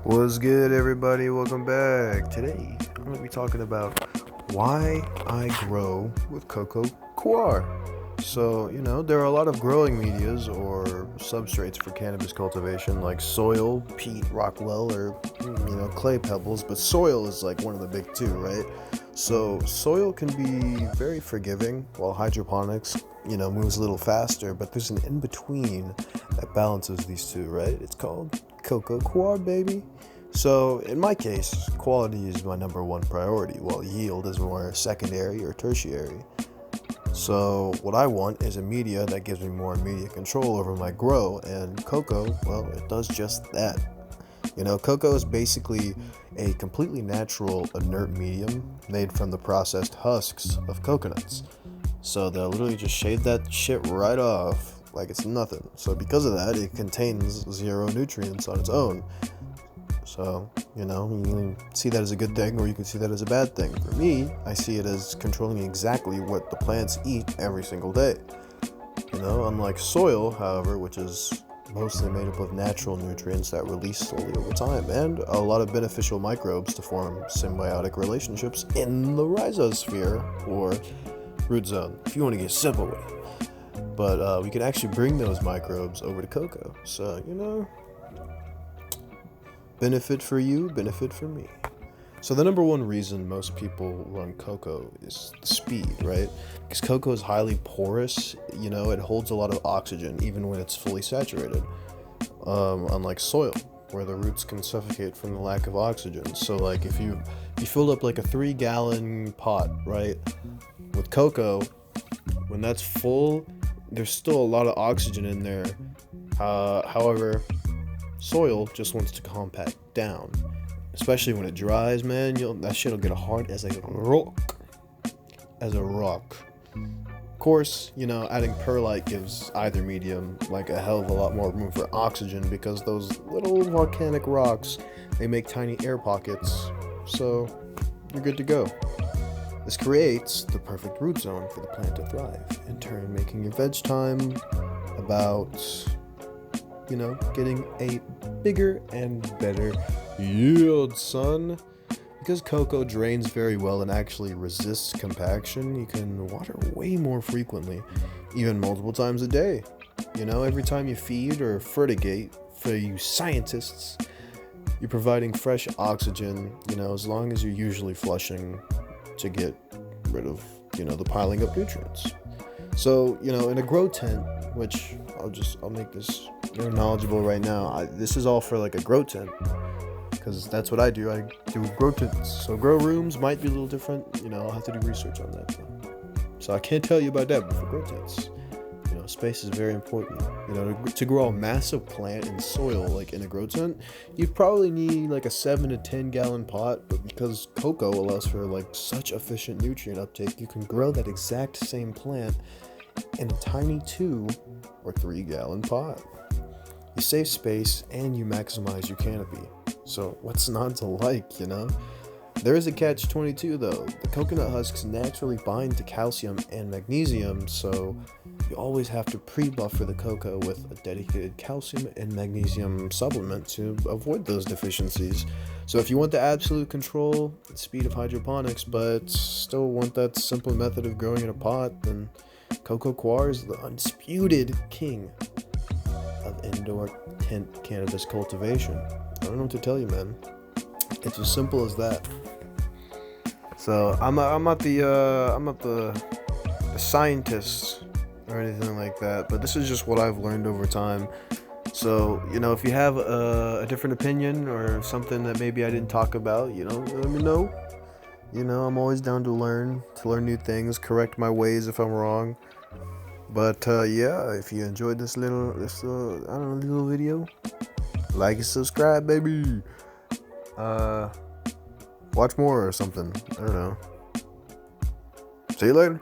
What's good, everybody? Welcome back. Today, I'm going to be talking about why I grow with COCO COIR. So, there are a lot of growing medias or substrates for cannabis cultivation, like soil, peat, rockwool, or, clay pebbles, but soil is like one of the big two, right? So, soil can be very forgiving, while hydroponics, moves a little faster, but there's an in-between that balances these two, right? It's called COCO COIR, baby. So in my case, quality is my number one priority, while yield is more secondary or tertiary. So what I want is a media that gives me more immediate control over my grow, and cocoa, well, it does just that. Cocoa is basically a completely natural inert medium made from the processed husks of coconuts. So they'll literally just shave that shit right off like it's nothing. So because of that, it contains zero nutrients on its own. So, you can see that as a good thing, or you can see that as a bad thing. For me, I see it as controlling exactly what the plants eat every single day. Unlike soil, however, which is mostly made up of natural nutrients that release slowly over time, and a lot of beneficial microbes to form symbiotic relationships in the rhizosphere, or root zone, if you want to get simple with it. But we can actually bring those microbes over to cocoa. So, benefit for you, benefit for me. So the number one reason most people run cocoa is the speed, right? Because cocoa is highly porous, it holds a lot of oxygen even when it's fully saturated. Unlike soil, where the roots can suffocate from the lack of oxygen. So like if you filled up like a 3-gallon pot, right? With cocoa, when that's full, there's still a lot of oxygen in there. However, soil just wants to compact down, especially when it dries, man. That shit'll get hard as a rock. Of course, adding perlite gives either medium like a hell of a lot more room for oxygen, because those little volcanic rocks, they make tiny air pockets, so you're good to go. This creates the perfect root zone for the plant to thrive, in turn making your veg time about getting a bigger and better yield, son. Because cocoa drains very well and actually resists compaction, you can water way more frequently, even multiple times a day. Every time you feed or fertigate, for you scientists, you're providing fresh oxygen, as long as you're usually flushing to get rid of, the piling up nutrients. So, in a grow tent, which I'll make this knowledgeable right now. This is all for like a grow tent, because that's what I do. I do grow tents. So grow rooms might be a little different. I'll have to do research on that. So I can't tell you about that, but for grow tents, space is very important. To grow a massive plant in soil, like in a grow tent, you probably need like a 7 to 10 gallon pot, but because cocoa allows for like such efficient nutrient uptake, you can grow that exact same plant in a tiny 2 or 3 gallon pot. You save space and you maximize your canopy. So what's not to like, There is a catch-22 though. The coconut husks naturally bind to calcium and magnesium, so you always have to pre-buffer the cocoa with a dedicated calcium and magnesium supplement to avoid those deficiencies. So if you want the absolute control and speed of hydroponics, but still want that simple method of growing in a pot, then COCO COIR is the undisputed king of indoor tent cannabis cultivation. I don't know what to tell you, man. It's as simple as that. So I'm not the scientist or anything like that, but this is just what I've learned over time. So if you have a different opinion or something that maybe I didn't talk about, let me know. I'm always down to learn new things, correct my ways if I'm wrong. But if you enjoyed this little video, like and subscribe, baby. Watch more or something. I don't know. See you later.